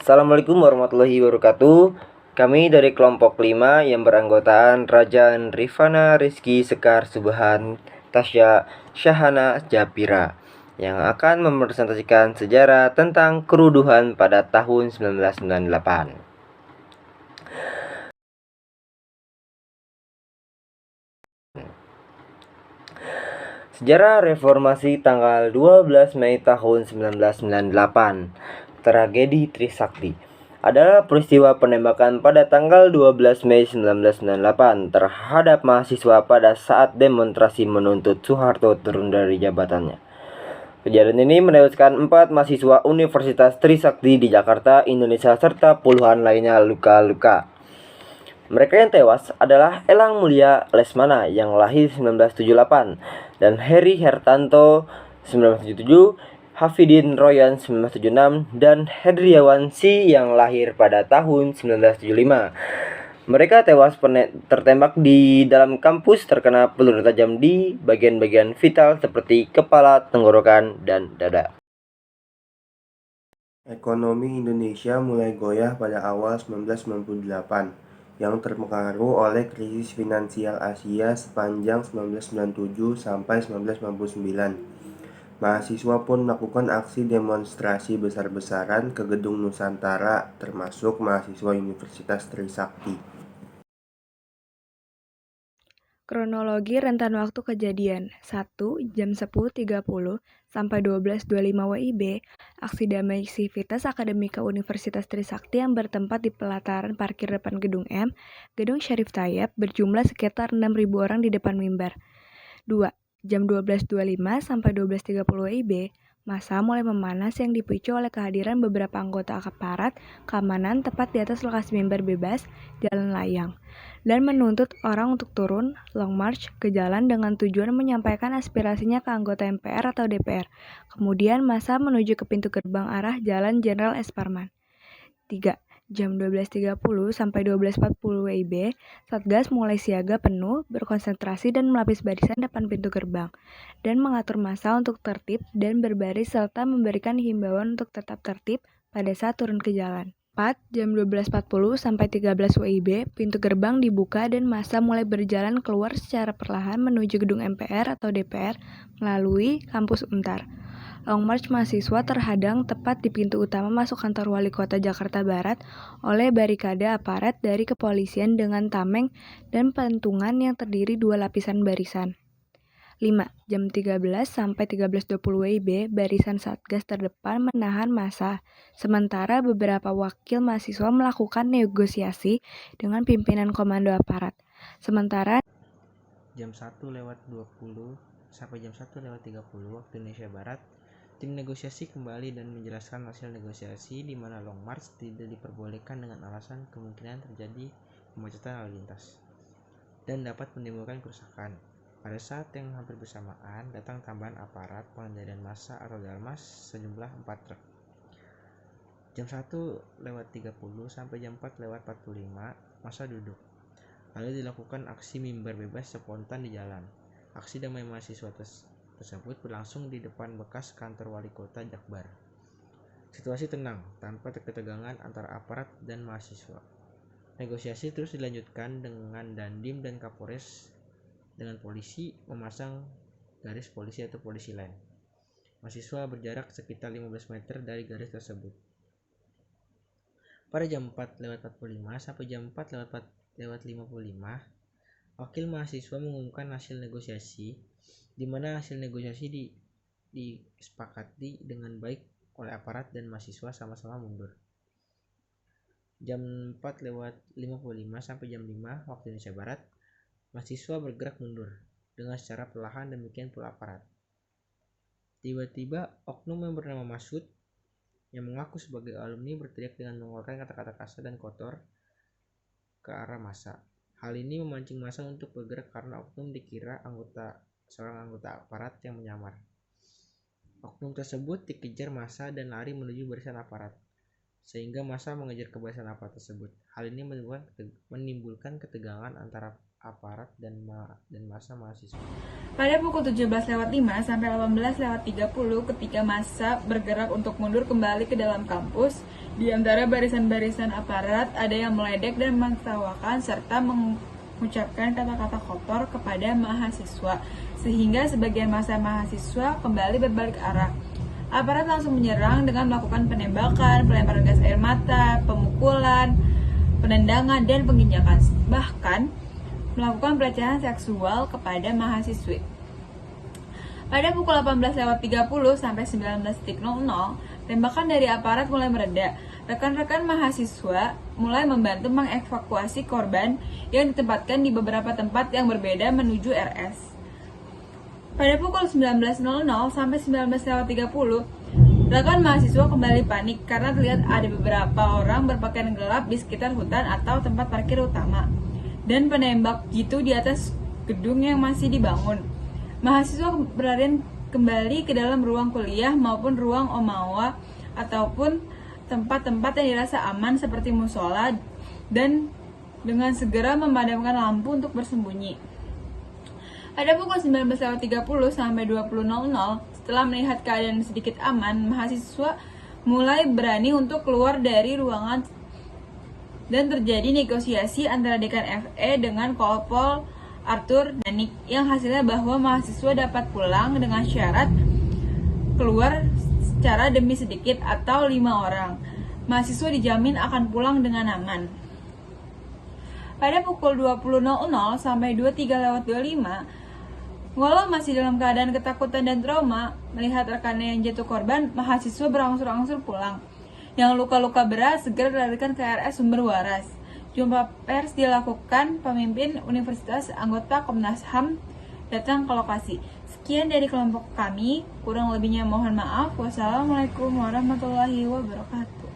Assalamualaikum warahmatullahi wabarakatuh. Kami dari kelompok 5 yang beranggotaan Rajan, Rifana, Rizky, Sekar, Subhan, Tasya, Syahana, Japira yang akan mempresentasikan sejarah tentang keruduhan pada tahun 1998. Sejarah Reformasi tanggal 12 Mei tahun 1998. Tragedi Trisakti adalah peristiwa penembakan pada tanggal 12 Mei 1998 terhadap mahasiswa pada saat demonstrasi menuntut Soeharto turun dari jabatannya. Kejadian ini menewaskan 4 mahasiswa Universitas Trisakti di Jakarta, Indonesia, serta puluhan lainnya luka-luka. Mereka yang tewas adalah Elang Mulia Lesmana yang lahir 1978 dan Heri Hertanto 1977, Hafidin Royan 1976, dan Hedriawan Si yang lahir pada tahun 1975. Mereka tewas tertembak di dalam kampus terkena peluru tajam di bagian-bagian vital seperti kepala, tenggorokan, dan dada. Ekonomi Indonesia mulai goyah pada awal 1998 yang terpengaruh oleh krisis finansial Asia sepanjang 1997 sampai 1999. Mahasiswa pun melakukan aksi demonstrasi besar-besaran ke Gedung Nusantara, termasuk mahasiswa Universitas Trisakti. Kronologi rentan waktu kejadian 1. Jam 10.30 sampai 12.25 WIB, aksi damai Civitas Akademika Universitas Trisakti yang bertempat di pelataran parkir depan Gedung M, Gedung Syarif Tayeb, berjumlah sekitar 6.000 orang di depan mimbar. 2. Jam 12.25 sampai 12.30 WIB, massa mulai memanas yang dipicu oleh kehadiran beberapa anggota aparat keamanan tepat di atas lokasi mimbar bebas, Jalan Layang, dan menuntut orang untuk turun long march ke jalan dengan tujuan menyampaikan aspirasinya ke anggota MPR atau DPR. Kemudian massa menuju ke pintu gerbang arah Jalan Jenderal S. Parman. 3. Jam 12.30 sampai 12.40 WIB, Satgas mulai siaga penuh, berkonsentrasi dan melapis barisan depan pintu gerbang, dan mengatur massa untuk tertib dan berbaris serta memberikan himbauan untuk tetap tertib pada saat turun ke jalan. 4. Jam 12.40 sampai 13 WIB, pintu gerbang dibuka dan massa mulai berjalan keluar secara perlahan menuju gedung MPR atau DPR melalui kampus Untar. Long March mahasiswa terhadang tepat di pintu utama masuk kantor Wali Kota Jakarta Barat oleh barikade aparat dari kepolisian dengan tameng dan pentungan yang terdiri 2 lapisan barisan. 5. Jam 13 sampai 13.20 WIB, barisan Satgas terdepan menahan massa, sementara beberapa wakil mahasiswa melakukan negosiasi dengan pimpinan komando aparat. Sementara jam 1:20 sampai jam 1:30 waktu Indonesia Barat, tim negosiasi kembali dan menjelaskan hasil negosiasi di mana long march tidak diperbolehkan dengan alasan kemungkinan terjadi kemacetan lalu lintas dan dapat menimbulkan kerusakan. Pada saat yang hampir bersamaan, datang tambahan aparat pengendalian massa atau Dalmas sejumlah 4 truk. Jam 1:30 sampai jam 4:45 massa duduk. Lalu dilakukan aksi mimbar bebas spontan di jalan. Aksi damai mahasiswa tersebut berlangsung di depan bekas kantor Wali Kota Jakbar. Situasi tenang, tanpa ketegangan antara aparat dan mahasiswa. Negosiasi terus dilanjutkan dengan Dandim dan Kapolres dengan polisi memasang garis polisi atau polisi lain. Mahasiswa berjarak sekitar 15 meter dari garis tersebut. Pada jam 4:45 sampai jam 4:55, wakil mahasiswa mengumumkan hasil negosiasi, di mana hasil negosiasi disepakati dengan baik oleh aparat dan mahasiswa sama-sama mundur. Jam 4:55 sampai jam 5 waktu Indonesia Barat, mahasiswa bergerak mundur dengan secara perlahan, demikian pula aparat. Tiba-tiba oknum yang bernama Masud yang mengaku sebagai alumni berteriak dengan mengeluarkan kata-kata kasar dan kotor ke arah massa. Hal ini memancing massa untuk bergerak karena oknum dikira seorang anggota aparat yang menyamar. Oknum tersebut dikejar massa dan lari menuju barisan aparat, sehingga massa mengejar ke barisan aparat tersebut. Hal ini menimbulkan ketegangan antara aparat dan massa mahasiswa. Pada pukul 17.05 sampai 18.30 ketika massa bergerak untuk mundur kembali ke dalam kampus, di antara barisan-barisan aparat ada yang meledek dan menertawakan serta mengucapkan kata-kata kotor kepada mahasiswa, sehingga sebagian massa mahasiswa kembali berbalik arah. Aparat langsung menyerang dengan melakukan penembakan, pelemparan gas air mata, pemukulan, penendangan, dan penginjakan, bahkan melakukan pelecehan seksual kepada mahasiswi. Pada pukul 18.30 sampai 19.00, tembakan dari aparat mulai mereda. Rekan-rekan mahasiswa mulai membantu mengevakuasi korban yang ditempatkan di beberapa tempat yang berbeda menuju RS. Pada pukul 19.00 sampai 19.30, rekan mahasiswa kembali panik karena terlihat ada beberapa orang berpakaian gelap di sekitar hutan atau tempat parkir utama, dan penembak jitu di atas gedung yang masih dibangun. Mahasiswa berlarian kembali ke dalam ruang kuliah maupun ruang omawa ataupun tempat-tempat yang dirasa aman seperti musola, dan dengan segera memadamkan lampu untuk bersembunyi. Pada pukul 19.30 sampai 20.00, setelah melihat keadaan sedikit aman, mahasiswa mulai berani untuk keluar dari ruangan dan terjadi negosiasi antara Dekan FE dengan Kolpol Arthur Danik yang hasilnya bahwa mahasiswa dapat pulang dengan syarat keluar secara demi sedikit atau 5 orang. Mahasiswa dijamin akan pulang dengan aman. Pada pukul 20.00 sampai 23.25, walau masih dalam keadaan ketakutan dan trauma melihat rekannya yang jatuh korban, mahasiswa berangsur-angsur pulang. Yang luka-luka berat segera dilarikan ke RS Sumber Waras. Jumpa pers dilakukan, pemimpin universitas anggota Komnas HAM datang ke lokasi. Sekian dari kelompok kami, kurang lebihnya mohon maaf. Wassalamualaikum warahmatullahi wabarakatuh.